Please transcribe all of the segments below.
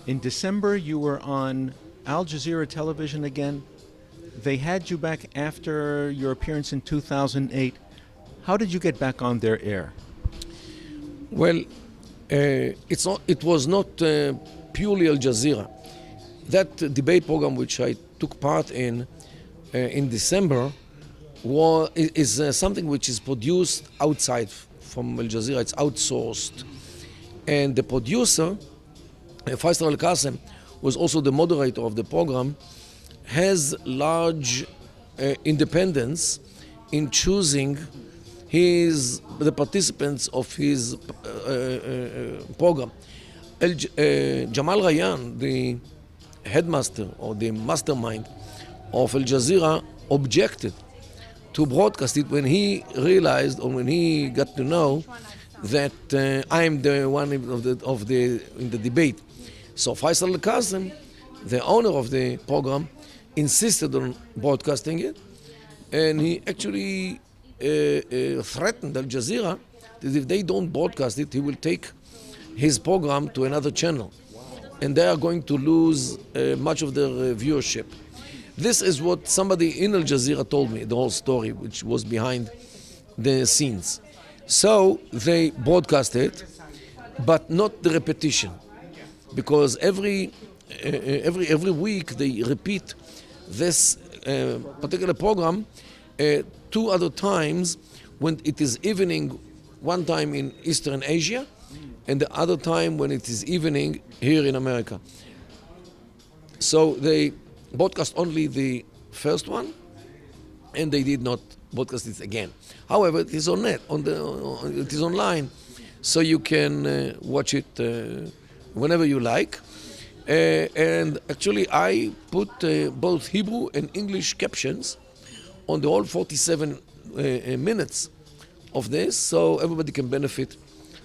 In December, you were on Al-Jazeera television again. They had you back after your appearance in 2008. How did you get back on their air? Well, it was not purely Al Jazeera. That debate program which I took part in December is something which is produced outside from Al Jazeera. It's outsourced. And the producer, Faisal Al-Qasem, was also the moderator of the program, has large independence in choosing the participants of his program. Jamal Rayyan, the headmaster or the mastermind of Al Jazeera, objected to broadcast it when he realized, or when he got to know that I am the one in the debate. So Faisal Al-Qasem, the owner of the program, insisted on broadcasting it, and he actually threatened Al Jazeera that if they don't broadcast it, he will take his program to another channel, and they are going to lose much of their viewership. This is what somebody in Al Jazeera told me, the whole story, which was behind the scenes. So they broadcast it, but not the repetition, because every week they repeat this particular program 2 other times, when it is evening, one time in Eastern Asia, and the other time when it is evening here in America. So they broadcast only the first one, and they did not broadcast it again. However, it is on net, it is online, so you can watch it whenever you like. And actually, I put both Hebrew and English captions on the whole 47 minutes of this, so everybody can benefit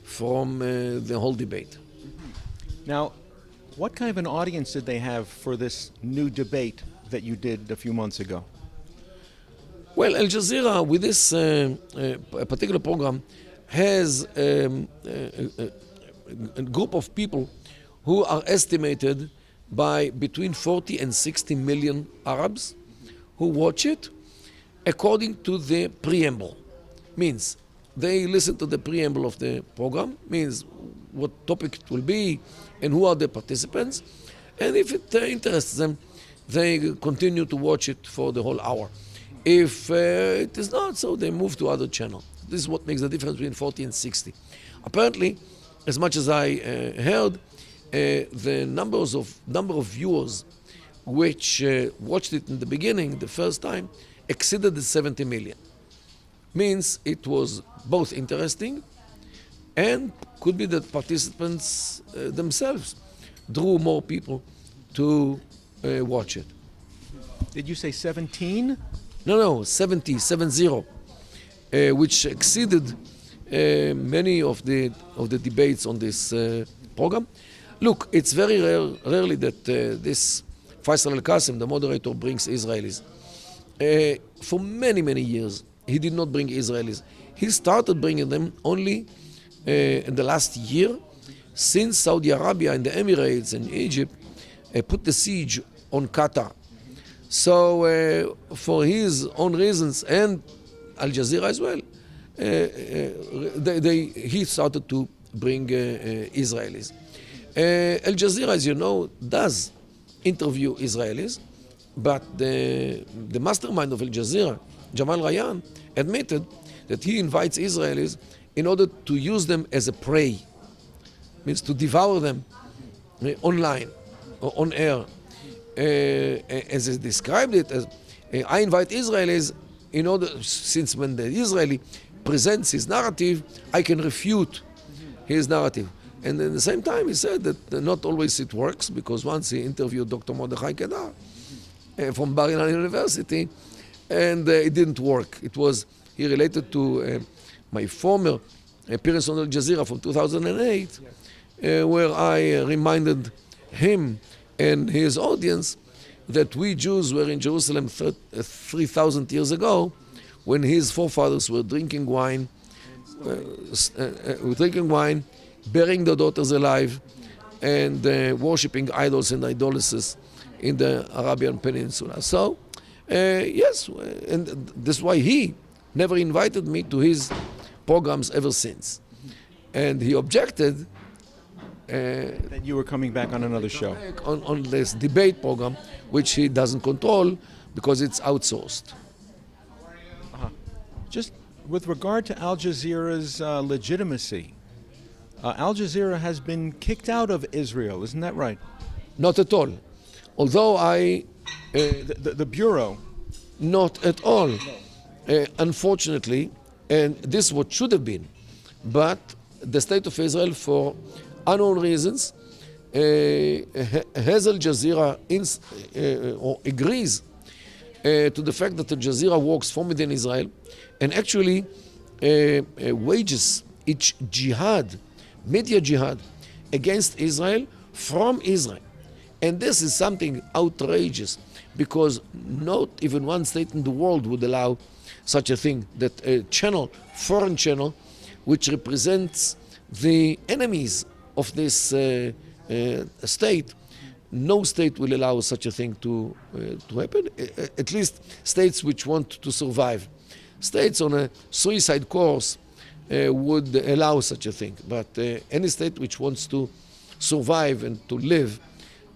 from the whole debate. Now, what kind of an audience did they have for this new debate that you did a few months ago? Well, Al Jazeera, with this particular program, has a group of people who are estimated by between 40 and 60 million Arabs who watch it according to the preamble. Means they listen to the preamble of the program, means what topic it will be and who are the participants. And if it interests them, they continue to watch it for the whole hour. If it is not so, they move to other channel. This is what makes the difference between 40 and 60. Apparently, as much as I heard, the number of viewers which watched it in the beginning, the first time, exceeded the 70 million. Means it was both interesting and could be that participants themselves drew more people to watch it. Did you say 17? No, 70, which exceeded many of the debates on this program. Look, it's very rarely that this Faisal Al-Qasem, the moderator, brings Israelis. For many, many years, he did not bring Israelis. He started bringing them only in the last year, since Saudi Arabia and the Emirates and Egypt put the siege on Qatar. So for his own reasons, and Al Jazeera as well, he started to bring Israelis. Al Jazeera, as you know, does interview Israelis, but the mastermind of Al Jazeera, Jamal Rayyan, admitted that he invites Israelis in order to use them as a prey, means to devour them online or on air. As he described it, as I invite Israelis in order, since when the Israeli presents his narrative, I can refute his narrative. And at the same time, he said that not always it works, because once he interviewed Dr. Mordechai Kedar from Bar Ilan University, and it didn't work. He related to my former appearance on Al Jazeera from 2008, where I reminded him and his audience that we Jews were in Jerusalem 3,000 years ago, when his forefathers were drinking wine, burying their daughters alive, and worshipping idols and idolatrous in the Arabian Peninsula. So, yes, and that's why he never invited me to his programs ever since. And he objected That you were coming back on another show. on this debate program, which he doesn't control because it's outsourced. Just with regard to Al Jazeera's legitimacy, Al Jazeera has been kicked out of Israel, isn't that right? Not at all. Although The Bureau. not at all. Unfortunately, and this is what should have been, but the State of Israel, for unknown reasons, has Al Jazeera or agrees to the fact that Al Jazeera works from within Israel and actually wages its jihad, media jihad, against Israel from Israel. And this is something outrageous because not even one state in the world would allow such a thing, that a channel, foreign channel, which represents the enemies of this state, no state will allow such a thing to happen, at least states which want to survive. States on a suicide course would allow such a thing, but any state which wants to survive and to live,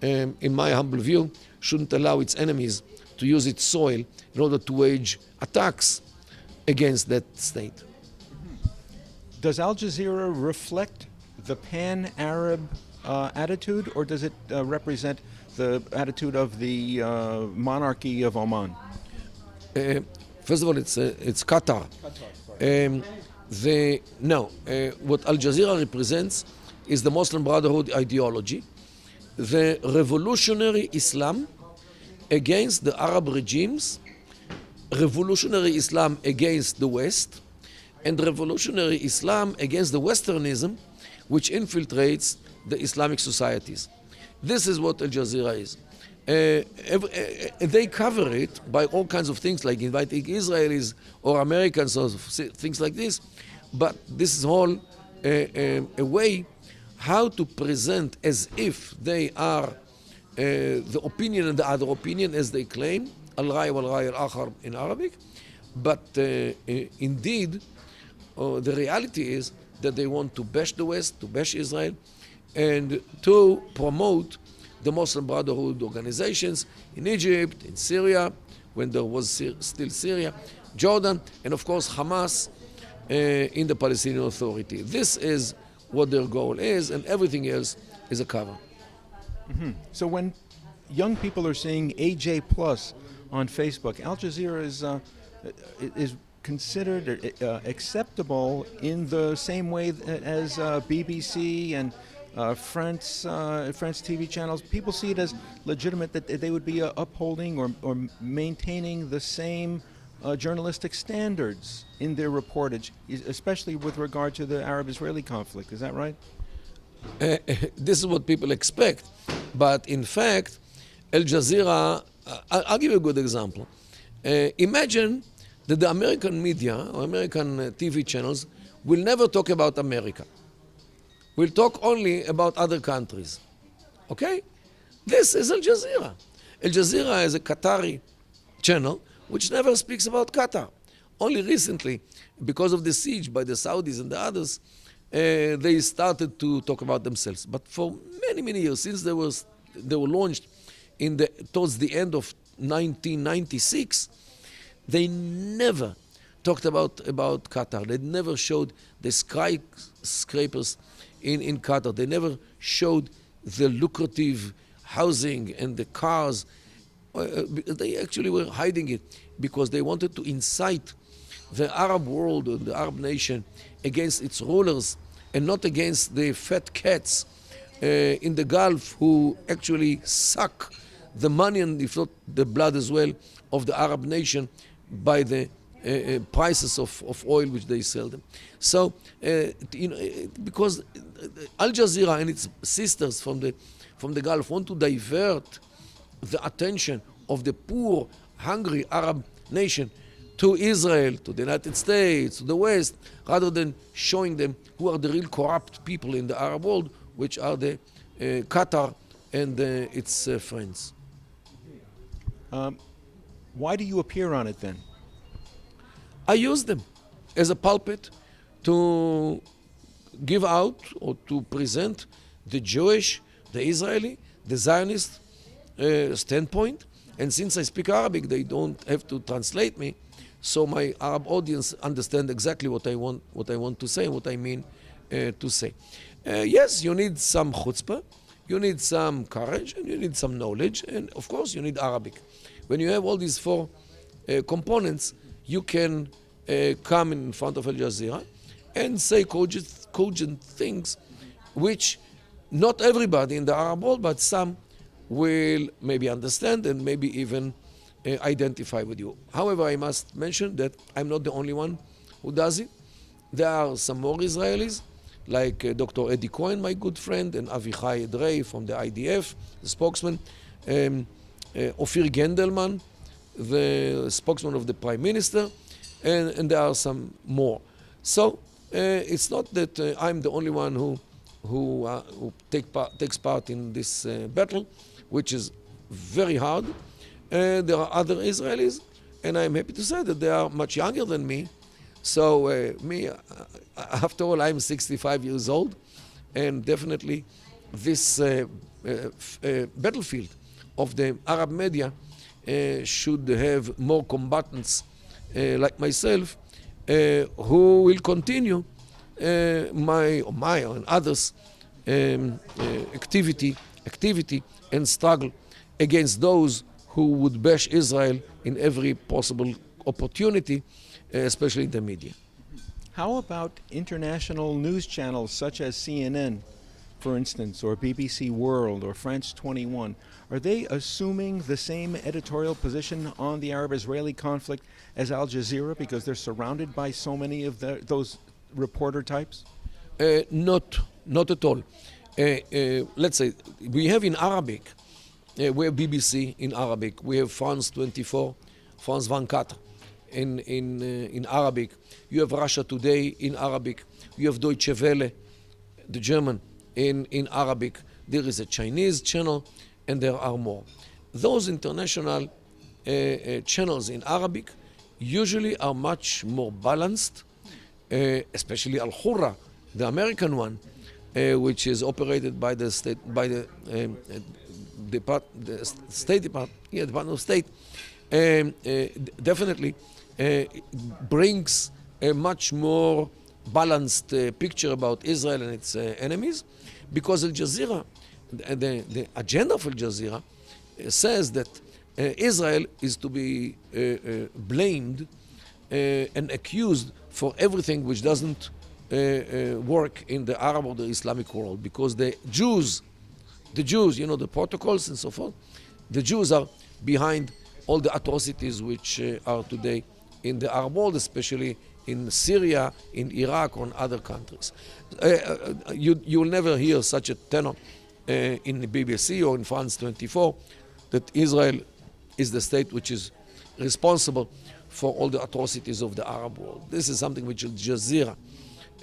in my humble view, shouldn't allow its enemies to use its soil in order to wage attacks against that state. Does Al Jazeera reflect the pan-Arab attitude, or does it represent the attitude of the monarchy of Oman? First of all, it's Qatar. What Al Jazeera represents is the Muslim Brotherhood ideology, the revolutionary Islam against the Arab regimes, revolutionary Islam against the West, and revolutionary Islam against the Westernism, which infiltrates the Islamic societies. This is what Al Jazeera is. They cover it by all kinds of things, like inviting Israelis or Americans or things like this, but this is all a way how to present as if they are the opinion and the other opinion, as they claim, al-Ray wal-Ray al-Akhar in Arabic, but indeed the reality is that they want to bash the West, to bash Israel, and to promote the Muslim Brotherhood organizations in Egypt, in Syria, when there was still Syria, Jordan, and of course Hamas in the Palestinian Authority. This is what their goal is, and everything else is a cover. Mm-hmm. So when young people are seeing AJ Plus on Facebook, Al Jazeera is considered acceptable in the same way as BBC and France TV channels. People see it as legitimate, that they would be upholding or maintaining the same journalistic standards in their reportage, especially with regard to the Arab-Israeli conflict. Is that right? This is what people expect, but in fact, Al Jazeera, I'll give you a good example. Imagine that the American media or American TV channels will never talk about America. We'll talk only about other countries. Okay? This is Al Jazeera. Al Jazeera is a Qatari channel which never speaks about Qatar. Only recently, because of the siege by the Saudis and the others, they started to talk about themselves. But for many, many years, since they were launched towards the end of 1996, they never talked about Qatar. They never showed the skyscrapers in Qatar. They never showed the lucrative housing and the cars. They actually were hiding it because they wanted to incite the Arab world or the Arab nation against its rulers and not against the fat cats in the Gulf who actually suck the money and if not the blood as well of the Arab nation by the prices of oil which they sell them. So, because Al Jazeera and its sisters from the Gulf want to divert the attention of the poor, hungry Arab nation to Israel, to the United States, to the West, rather than showing them who are the real corrupt people in the Arab world, which are the Qatar and its friends. Why do you appear on it then? I use them as a pulpit to give out or to present the Jewish, the Israeli, the Zionist standpoint. And since I speak Arabic, they don't have to translate me, so my Arab audience understand exactly what I want to say, what I mean to say. Yes, you need some chutzpah, you need some courage, and you need some knowledge, and of course you need Arabic. When you have all these four components, you can come in front of Al Jazeera and say cogent things which not everybody in the Arab world, but some will maybe understand and maybe even identify with you. However, I must mention that I'm not the only one who does it. There are some more Israelis, like Dr. Eddie Cohen, my good friend, and Avichai Edrei from the IDF, the spokesman, Ophir Gendelman, the spokesman of the Prime Minister, and there are some more. So it's not that I'm the only one who takes part in this battle, which is very hard. There are other Israelis, and I'm happy to say that they are much younger than me. So after all, I'm 65 years old, and definitely this battlefield of the Arab media should have more combatants like myself who will continue my and others' activity and struggle against those who would bash Israel in every possible opportunity, especially in the media. How about international news channels such as CNN, for instance, or BBC World or France 21? Are they assuming the same editorial position on the Arab-Israeli conflict as Al Jazeera because they're surrounded by so many of those reporter types? Not at all. Let's say we have in Arabic, we have BBC in Arabic, we have France 24, France 24 in Arabic, you have Russia Today in Arabic, you have Deutsche Welle, the German, in Arabic, there is a Chinese channel, and there are more. Those international channels in Arabic usually are much more balanced, especially Al-Hurra, the American one, which is operated by the State Department of State, definitely brings a much more balanced picture about Israel and its enemies, because Al Jazeera, the agenda of Al Jazeera says that Israel is to be blamed and accused for everything which doesn't work in the Arab or the Islamic world, because the Jews, you know, the protocols and so forth, the Jews are behind all the atrocities which are today in the Arab world, especially in Syria, in Iraq, or in other countries. You will never hear such a tenor in the BBC or in France 24 that Israel is the state which is responsible for all the atrocities of the Arab world. This is something which Al Jazeera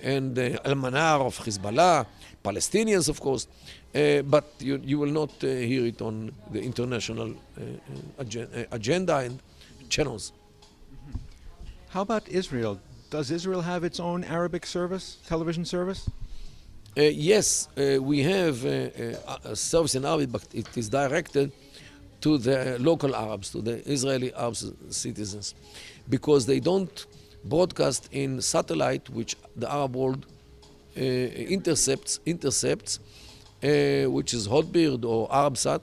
and Al-Manar of Hezbollah, Palestinians of course, but you will not hear it on the international agenda and channels. How about Israel? Does Israel have its own Arabic service, television service? Yes, we have a service in Arabic, but it is directed to the local Arabs, to the Israeli Arab citizens, because they don't broadcast in satellite, which the Arab world intercepts, which is Hotbird or Arabsat.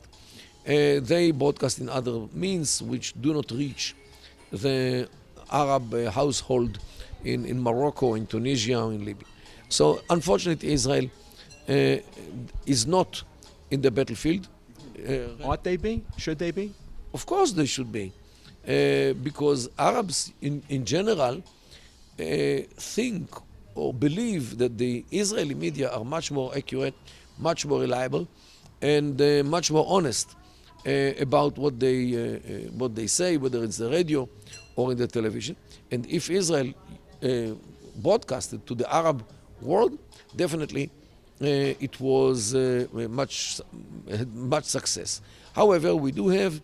They broadcast in other means which do not reach the Arab household in Morocco, in Tunisia, or in Libya. So unfortunately, Israel is not in the battlefield. Ought they be? Should they be? Of course they should be, because Arabs in general think or believe that the Israeli media are much more accurate, much more reliable, and much more honest about what they say, whether it's the radio or in the television. And if Israel broadcasted to the Arab world, definitely it was much success. However, we do have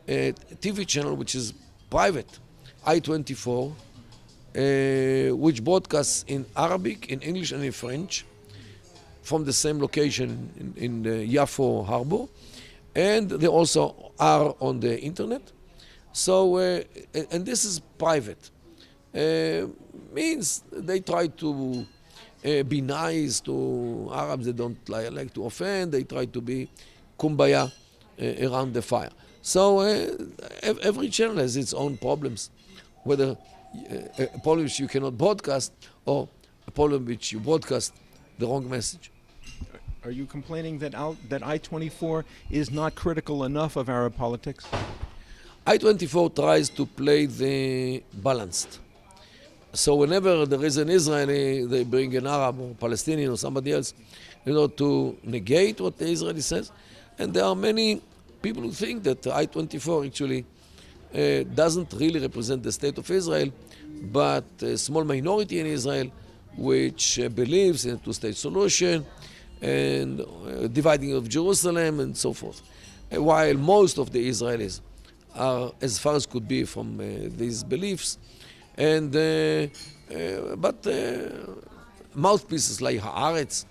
a TV channel which is private, I-24, which broadcasts in Arabic, in English, and in French from the same location in Yafo Harbor, and they also are on the internet. So, and this is private. Means they try to be nice to Arabs. They don't like to offend. They try to be kumbaya around the fire. So every channel has its own problems, whether a problem which you cannot broadcast or a problem which you broadcast the wrong message. Are you complaining that that I-24 is not critical enough of Arab politics? I-24 tries to play the balanced. So whenever there is an Israeli, they bring an Arab or Palestinian or somebody else, to negate what the Israeli says. And there are many people who think that I-24 actually doesn't really represent the state of Israel, but a small minority in Israel which believes in a two-state solution and dividing of Jerusalem and so forth. While most of the Israelis are as far as could be from these beliefs, and but mouthpieces like Haaretz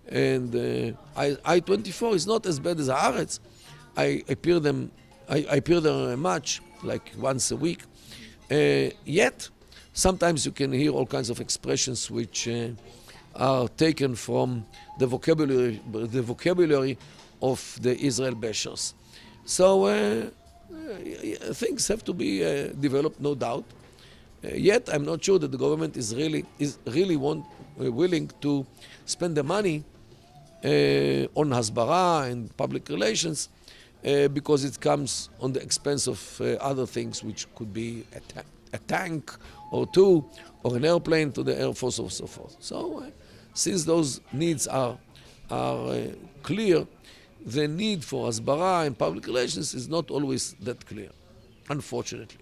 and I-24 is not as bad as Haaretz. I appear there much, like once a week. Yet, sometimes you can hear all kinds of expressions which are taken from the vocabulary of the Israel bashers. So things have to be developed, no doubt. Yet I'm not sure that the government is really willing to spend the money on hasbara and public relations because it comes on the expense of other things, which could be a tank or two or an airplane to the Air Force or so forth. So since those needs are clear, the need for hasbara and public relations is not always that clear, unfortunately.